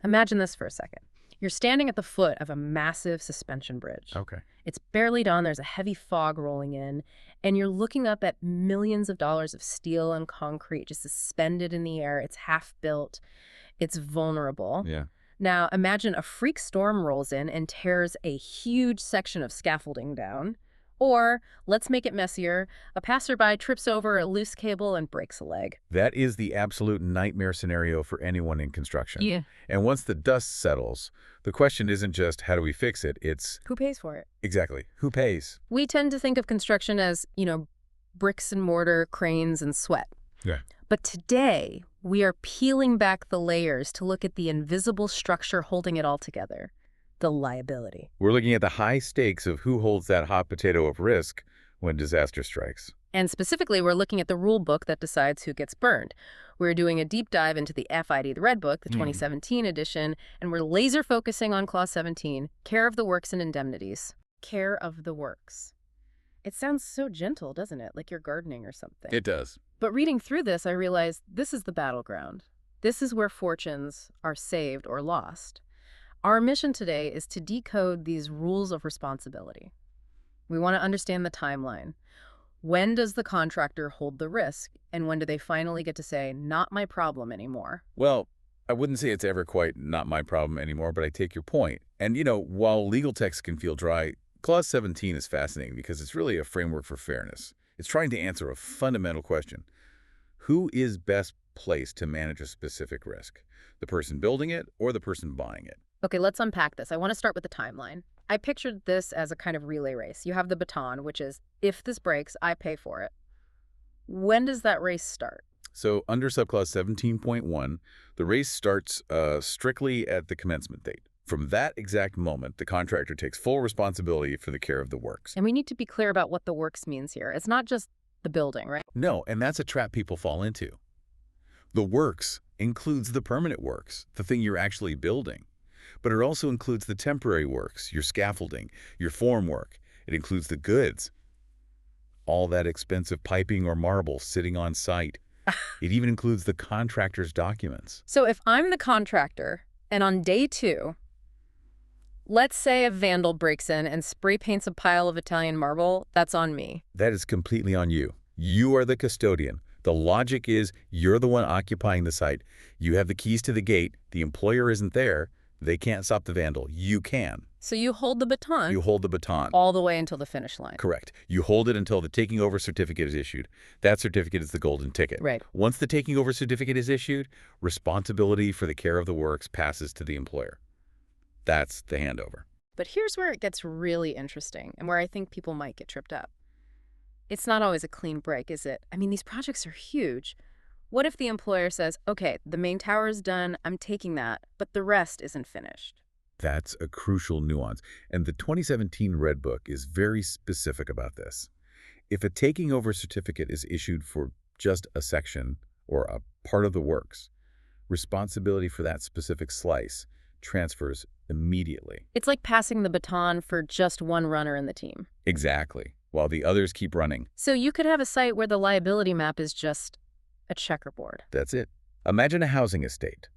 Imagine this for a second. You're standing at the foot of a massive suspension bridge. Okay. It's barely dawn, there's a heavy fog rolling in, and you're looking up at millions of dollars of steel and concrete just suspended in the air. It's half-built. It's vulnerable. Yeah. Now, imagine a freak storm rolls in and tears a huge section of scaffolding down. Or, let's make it messier, a passerby trips over a loose cable and breaks a leg. That is the absolute nightmare scenario for anyone in construction. Yeah. And once the dust settles, the question isn't just how do we fix it, it's... Who pays for it? Exactly. Who pays? We tend to think of construction as, bricks and mortar, cranes, and sweat. Yeah. But today, we are peeling back the layers to look at the invisible structure holding it all together. The liability. We're looking at the high stakes of who holds that hot potato of risk when disaster strikes. And specifically, we're looking at the rule book that decides who gets burned. We're doing a deep dive into the FIDIC, the Red Book, the 2017 edition, and we're laser focusing on Clause 17, care of the works and indemnities. Care of the works. It sounds so gentle, doesn't it? Like you're gardening or something. It does. But reading through this, I realized this is the battleground. This is where fortunes are saved or lost. Our mission today is to decode these rules of responsibility. We want to understand the timeline. When does the contractor hold the risk, and when do they finally get to say, not my problem anymore? Well, I wouldn't say it's ever quite not my problem anymore, but I take your point. And, while legal text can feel dry, Clause 17 is fascinating because it's really a framework for fairness. It's trying to answer a fundamental question. Who is best placed to manage a specific risk? The person building it or the person buying it? Okay, let's unpack this. I want to start with the timeline. I pictured this as a kind of relay race. You have the baton, which is, if this breaks, I pay for it. When does that race start? So under subclause 17.1, the race starts strictly at the commencement date. From that exact moment, the contractor takes full responsibility for the care of the works. And we need to be clear about what the works means here. It's not just the building, right? No, and that's a trap people fall into. The works includes the permanent works, the thing you're actually building. But it also includes the temporary works, your scaffolding, your form work. It includes the goods, all that expensive piping or marble sitting on site. It even includes the contractor's documents. So if I'm the contractor, and on day 2, let's say a vandal breaks in and spray paints a pile of Italian marble, that's on me. That is completely on you. You are the custodian. The logic is you're the one occupying the site. You have the keys to the gate. The employer isn't there. They can't stop the vandal. You can. So you hold the baton. You hold the baton. All the way until the finish line. Correct. You hold it until the taking over certificate is issued. That certificate is the golden ticket. Right. Once the taking over certificate is issued, responsibility for the care of the works passes to the employer. That's the handover. But here's where it gets really interesting and where I think people might get tripped up. It's not always a clean break, is it? I mean, these projects are huge. What if the employer says, okay, the main tower is done, I'm taking that, but the rest isn't finished? That's a crucial nuance, and the 2017 Red Book is very specific about this. If a taking over certificate is issued for just a section or a part of the works, responsibility for that specific slice transfers immediately. It's like passing the baton for just one runner in the team. Exactly, while the others keep running. So you could have a site where the liability map is just a checkerboard. That's it. Imagine a housing estate.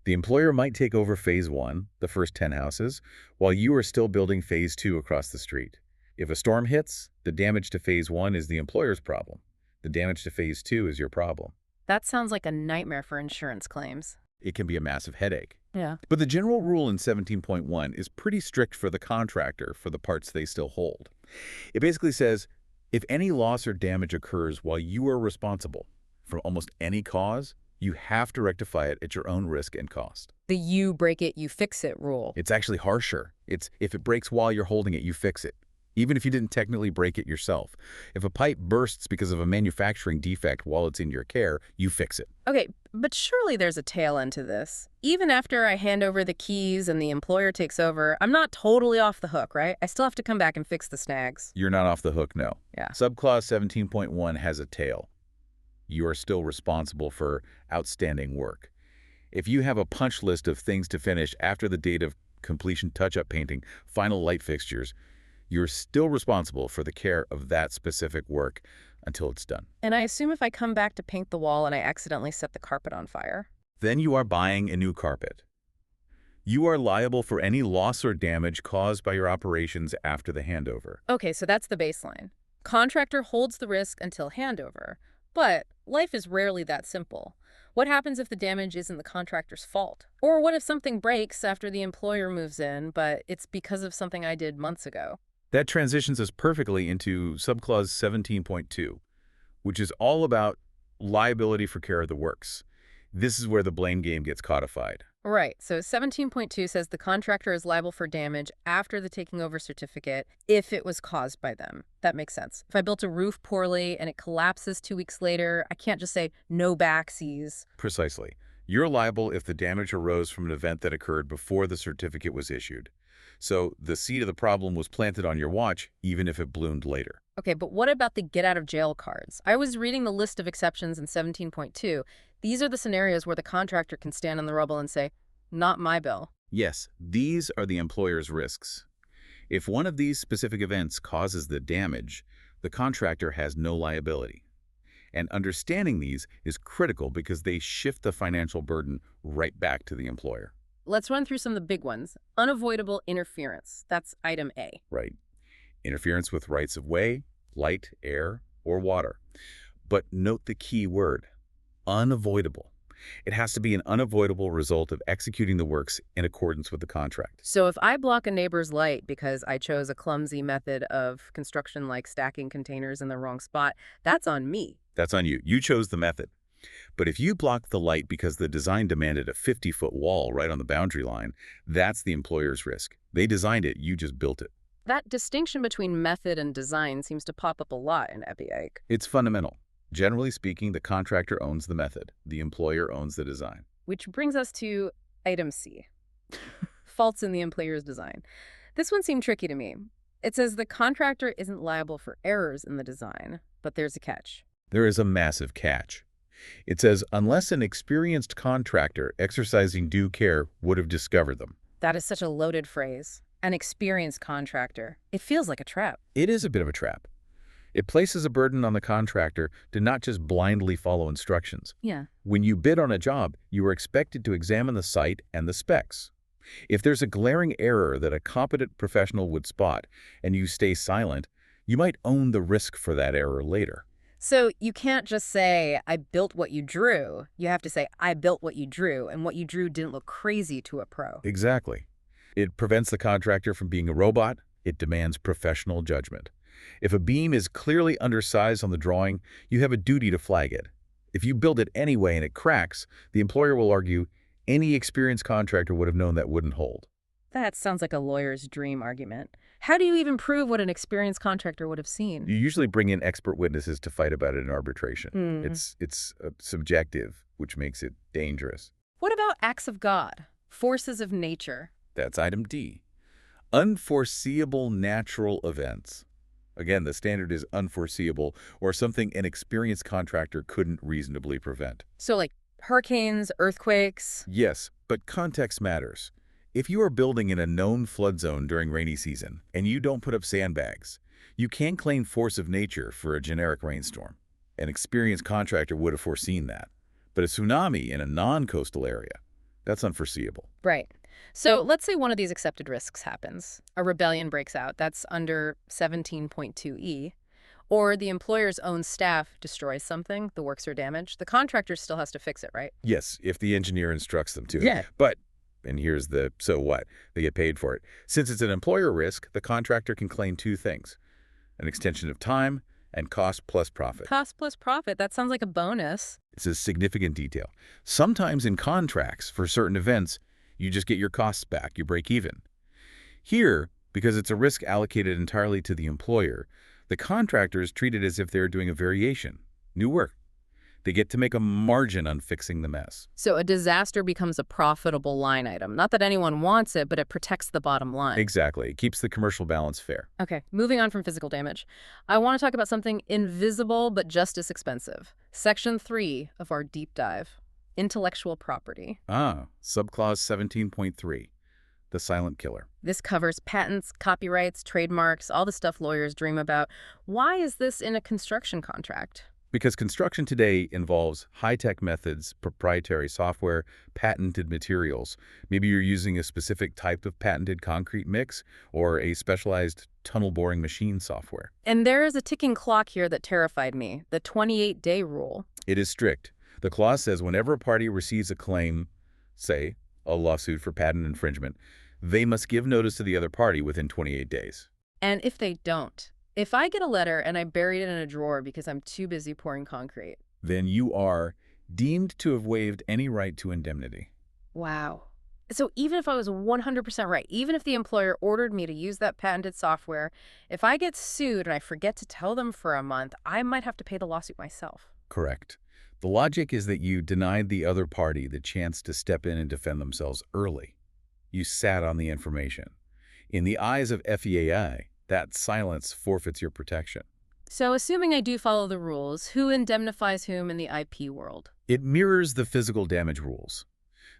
The employer might take over Phase 1, the first 10 houses, while you are still building Phase 2 across the street. If a storm hits, the damage to Phase 1 is the employer's problem. The damage to Phase 2 is your problem. That sounds like a nightmare for insurance claims. It can be a massive headache. Yeah. But the general rule in 17.1 is pretty strict for the contractor for the parts they still hold. It basically says, if any loss or damage occurs while you are responsible for almost any cause, you have to rectify it at your own risk and cost. The you break it, you fix it rule. It's actually harsher. It's if it breaks while you're holding it, you fix it. Even if you didn't technically break it yourself. If a pipe bursts because of a manufacturing defect while it's in your care, you fix it. Okay, but surely there's a tail end to this. Even after I hand over the keys and the employer takes over, I'm not totally off the hook, right? I still have to come back and fix the snags. You're not off the hook, no. Yeah. Subclause 17.1 has a tail. You are still responsible for outstanding work. If you have a punch list of things to finish after the date of completion, touch-up painting, final light fixtures, you're still responsible for the care of that specific work until it's done. And I assume if I come back to paint the wall and I accidentally set the carpet on fire? Then you are buying a new carpet. You are liable for any loss or damage caused by your operations after the handover. Okay, so that's the baseline. Contractor holds the risk until handover. But life is rarely that simple. What happens if the damage isn't the contractor's fault? Or what if something breaks after the employer moves in, but it's because of something I did months ago? That transitions us perfectly into subclause 17.2, which is all about liability for care of the works. This is where the blame game gets codified. Right, so 17.2 says the contractor is liable for damage after the taking over certificate if it was caused by them. That makes sense. If I built a roof poorly and it collapses 2 weeks later, I can't just say no backsies. Precisely. You're liable if the damage arose from an event that occurred before the certificate was issued. So the seed of the problem was planted on your watch, even if it bloomed later. Okay, but what about the get out of jail cards? I was reading the list of exceptions in 17.2. These are the scenarios where the contractor can stand on the rubble and say, not my bill. Yes, these are the employer's risks. If one of these specific events causes the damage, the contractor has no liability. And understanding these is critical because they shift the financial burden right back to the employer. Let's run through some of the big ones. Unavoidable interference. That's item A. Right. Interference with rights of way, light, air, or water. But note the key word, unavoidable. It has to be an unavoidable result of executing the works in accordance with the contract. So if I block a neighbor's light because I chose a clumsy method of construction like stacking containers in the wrong spot, that's on me. That's on you. You chose the method. But if you block the light because the design demanded a 50-foot wall right on the boundary line, that's the employer's risk. They designed it, you just built it. That distinction between method and design seems to pop up a lot in FIDIC. It's fundamental. Generally speaking, the contractor owns the method. The employer owns the design. Which brings us to item C, faults in the employer's design. This one seemed tricky to me. It says the contractor isn't liable for errors in the design, but there's a catch. There is a massive catch. It says, unless an experienced contractor exercising due care would have discovered them. That is such a loaded phrase. An experienced contractor. It feels like a trap. It is a bit of a trap. It places a burden on the contractor to not just blindly follow instructions. Yeah. When you bid on a job, you are expected to examine the site and the specs. If there's a glaring error that a competent professional would spot and you stay silent, you might own the risk for that error later. So you can't just say, I built what you drew. You have to say, I built what you drew, and what you drew didn't look crazy to a pro. Exactly. It prevents the contractor from being a robot. It demands professional judgment. If a beam is clearly undersized on the drawing, you have a duty to flag it. If you build it anyway and it cracks, the employer will argue any experienced contractor would have known that wouldn't hold. That sounds like a lawyer's dream argument. How do you even prove what an experienced contractor would have seen? You usually bring in expert witnesses to fight about it in arbitration. It's subjective, which makes it dangerous. What about acts of God, forces of nature? That's item D. Unforeseeable natural events. Again, the standard is unforeseeable, or something an experienced contractor couldn't reasonably prevent. So like hurricanes, earthquakes? Yes, but context matters. If you are building in a known flood zone during rainy season and you don't put up sandbags, you can claim force of nature for a generic rainstorm. An experienced contractor would have foreseen that. But a tsunami in a non-coastal area, that's unforeseeable. Right. So let's say one of these accepted risks happens. A rebellion breaks out. That's under 17.2e. Or the employer's own staff destroys something, the works are damaged. The contractor still has to fix it, right? Yes, if the engineer instructs them to. Yeah. But, and here's the so what, they get paid for it. Since it's an employer risk, the contractor can claim two things: an extension of time and cost plus profit. Cost plus profit, that sounds like a bonus. It's a significant detail. Sometimes in contracts for certain events, you just get your costs back, you break even. Here, because it's a risk allocated entirely to the employer, the contractor is treated as if they're doing a variation, new work. They get to make a margin on fixing the mess. So a disaster becomes a profitable line item. Not that anyone wants it, but it protects the bottom line. Exactly. It keeps the commercial balance fair. Okay, moving on from physical damage. I want to talk about something invisible but just as expensive. Section 3 of our deep dive. Intellectual property. Subclause 17.3, the silent killer. This covers patents, copyrights, trademarks, all the stuff lawyers dream about. Why is this in a construction contract? Because construction today involves high-tech methods, proprietary software, patented materials. Maybe you're using a specific type of patented concrete mix or a specialized tunnel boring machine software. And there is a ticking clock here that terrified me, the 28-day rule. It is strict. The clause says whenever a party receives a claim, say, a lawsuit for patent infringement, they must give notice to the other party within 28 days. And if they don't, if I get a letter and I bury it in a drawer because I'm too busy pouring concrete. Then you are deemed to have waived any right to indemnity. Wow. So even if I was 100% right, even if the employer ordered me to use that patented software, if I get sued and I forget to tell them for a month, I might have to pay the lawsuit myself. Correct. The logic is that you denied the other party the chance to step in and defend themselves early. You sat on the information. In the eyes of FEAI, that silence forfeits your protection. So assuming I do follow the rules, who indemnifies whom in the IP world? It mirrors the physical damage rules.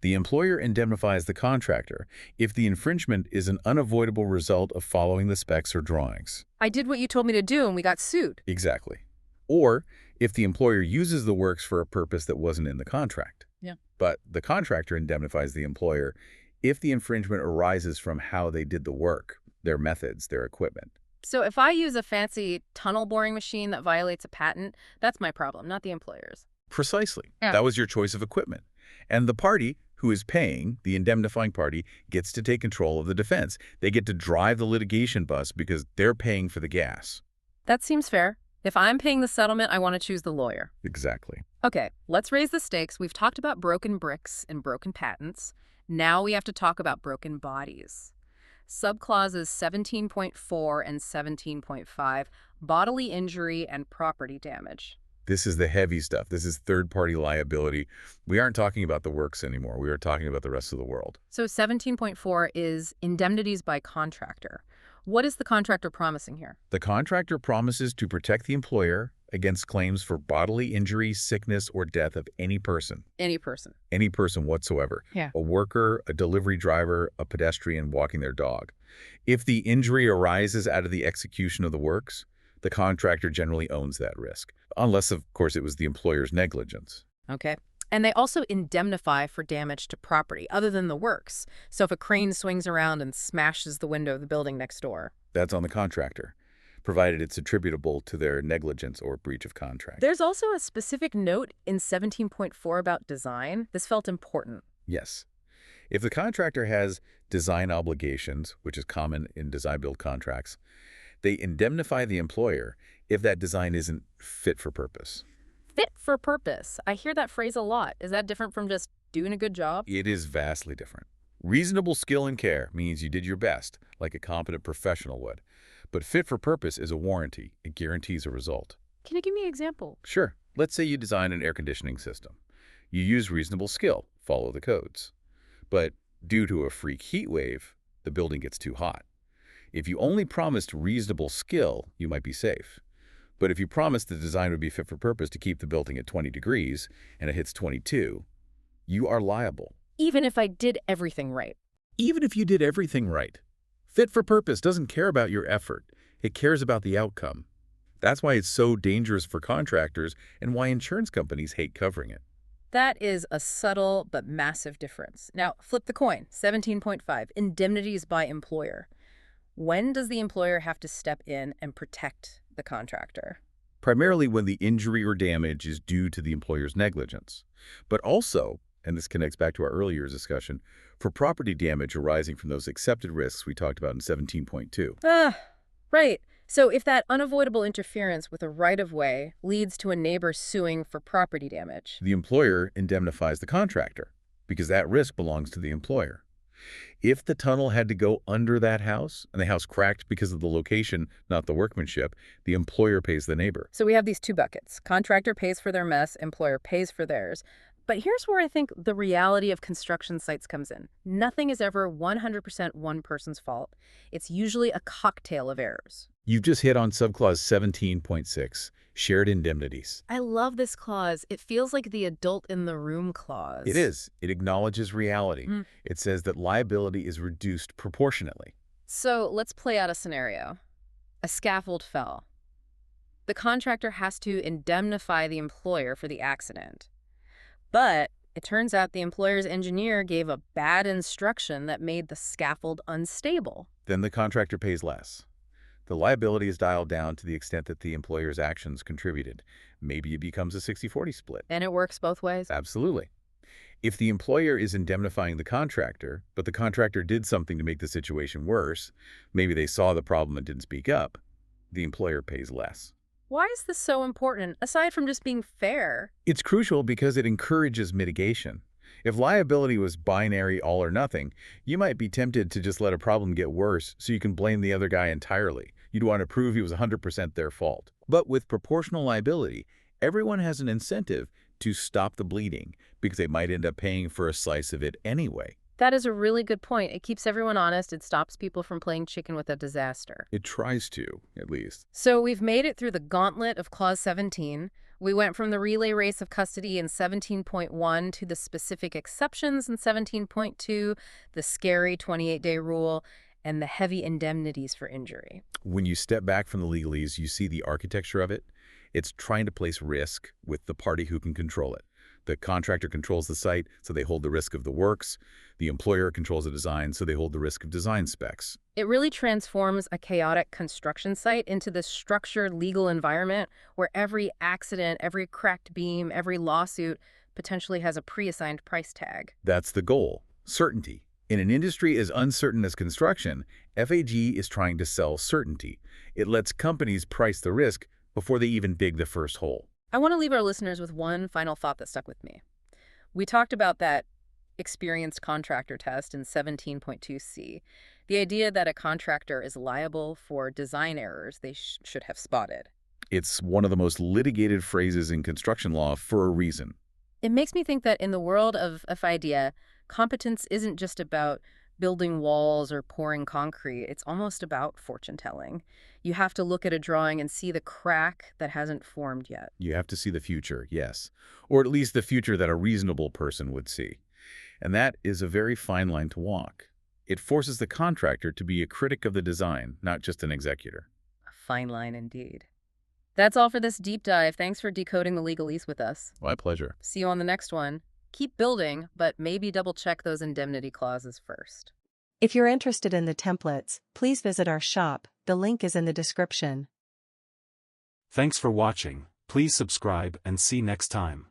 The employer indemnifies the contractor if the infringement is an unavoidable result of following the specs or drawings. I did what you told me to do and we got sued. Exactly. Or if the employer uses the works for a purpose that wasn't in the contract. Yeah. But the contractor indemnifies the employer if the infringement arises from how they did the work, their methods, their equipment. So if I use a fancy tunnel boring machine that violates a patent, that's my problem, not the employer's. Precisely. Yeah. That was your choice of equipment. And the party who is paying, the indemnifying party, gets to take control of the defense. They get to drive the litigation bus because they're paying for the gas. That seems fair. If I'm paying the settlement, I want to choose the lawyer. Exactly. Okay, let's raise the stakes. We've talked about broken bricks and broken patents. Now we have to talk about broken bodies. Subclauses 17.4 and 17.5, bodily injury and property damage. This is the heavy stuff. This is third-party liability. We aren't talking about the works anymore. We are talking about the rest of the world. So 17.4 is indemnities by contractor. What is the contractor promising here? The contractor promises to protect the employer against claims for bodily injury, sickness, or death of any person. Any person. Any person whatsoever. Yeah. A worker, a delivery driver, a pedestrian walking their dog. If the injury arises out of the execution of the works, the contractor generally owns that risk. Unless, of course, it was the employer's negligence. Okay. And they also indemnify for damage to property other than the works. So if a crane swings around and smashes the window of the building next door. That's on the contractor, provided it's attributable to their negligence or breach of contract. There's also a specific note in 17.4 about design. This felt important. Yes. If the contractor has design obligations, which is common in design-build contracts, they indemnify the employer if that design isn't fit for purpose. Fit for purpose. I hear that phrase a lot. Is that different from just doing a good job? It is vastly different. Reasonable skill and care means you did your best, like a competent professional would. But fit for purpose is a warranty. It guarantees a result. Can you give me an example? Sure. Let's say you design an air conditioning system. You use reasonable skill, follow the codes. But due to a freak heat wave, the building gets too hot. If you only promised reasonable skill, you might be safe. But if you promised the design would be fit for purpose to keep the building at 20 degrees and it hits 22, you are liable. Even if I did everything right. Even if you did everything right. Fit for purpose doesn't care about your effort. It cares about the outcome. That's why it's so dangerous for contractors and why insurance companies hate covering it. That is a subtle but massive difference. Now, flip the coin. 17.5, indemnities by employer. When does the employer have to step in and protect the contractor? Primarily when the injury or damage is due to the employer's negligence. But also, and this connects back to our earlier discussion, for property damage arising from those accepted risks we talked about in 17.2. Right. So if that unavoidable interference with a right-of-way leads to a neighbor suing for property damage, the employer indemnifies the contractor because that risk belongs to the employer. If the tunnel had to go under that house and the house cracked because of the location, not the workmanship, the employer pays the neighbor. So we have these two buckets. Contractor pays for their mess, employer pays for theirs. But here's where I think the reality of construction sites comes in. Nothing is ever 100% one person's fault. It's usually a cocktail of errors. You've just hit on subclause 17.6, shared indemnities. I love this clause. It feels like the adult in the room clause. It is. It acknowledges reality. It says that liability is reduced proportionately. So let's play out a scenario. A scaffold fell. The contractor has to indemnify the employer for the accident. But it turns out the employer's engineer gave a bad instruction that made the scaffold unstable. Then the contractor pays less. The liability is dialed down to the extent that the employer's actions contributed. Maybe it becomes a 60-40 split. And it works both ways? Absolutely. If the employer is indemnifying the contractor, but the contractor did something to make the situation worse, maybe they saw the problem and didn't speak up, the employer pays less. Why is this so important, aside from just being fair? It's crucial because it encourages mitigation. If liability was binary all or nothing, you might be tempted to just let a problem get worse so you can blame the other guy entirely. You'd want to prove he was 100% their fault. But with proportional liability, everyone has an incentive to stop the bleeding because they might end up paying for a slice of it anyway. That is a really good point. It keeps everyone honest. It stops people from playing chicken with a disaster. It tries to, at least. So we've made it through the gauntlet of Clause 17. We went from the relay race of custody in 17.1 to the specific exceptions in 17.2, the scary 28-day rule, and the heavy indemnities for injury. When you step back from the legalese, you see the architecture of it. It's trying to place risk with the party who can control it. The contractor controls the site, so they hold the risk of the works. The employer controls the design, so they hold the risk of design specs. It really transforms a chaotic construction site into this structured legal environment where every accident, every cracked beam, every lawsuit potentially has a pre-assigned price tag. That's the goal, certainty. In an industry as uncertain as construction, FAG is trying to sell certainty. It lets companies price the risk before they even dig the first hole. I want to leave our listeners with one final thought that stuck with me. We talked about that experienced contractor test in 17.2c, the idea that a contractor is liable for design errors they should have spotted. It's one of the most litigated phrases in construction law for a reason. It makes me think that in the world of FIDIA, competence isn't just about building walls or pouring concrete. It's almost about fortune-telling. You have to look at a drawing and see the crack that hasn't formed yet. You have to see the future, yes. Or at least the future that a reasonable person would see. And that is a very fine line to walk. It forces the contractor to be a critic of the design, not just an executor. A fine line indeed. That's all for this deep dive. Thanks for decoding the legalese with us. My pleasure. See you on the next one. Keep building, but maybe double-check those indemnity clauses first. If you're interested in the templates, please visit our shop. The link is in the description. Thanks for watching. Please subscribe and see next time.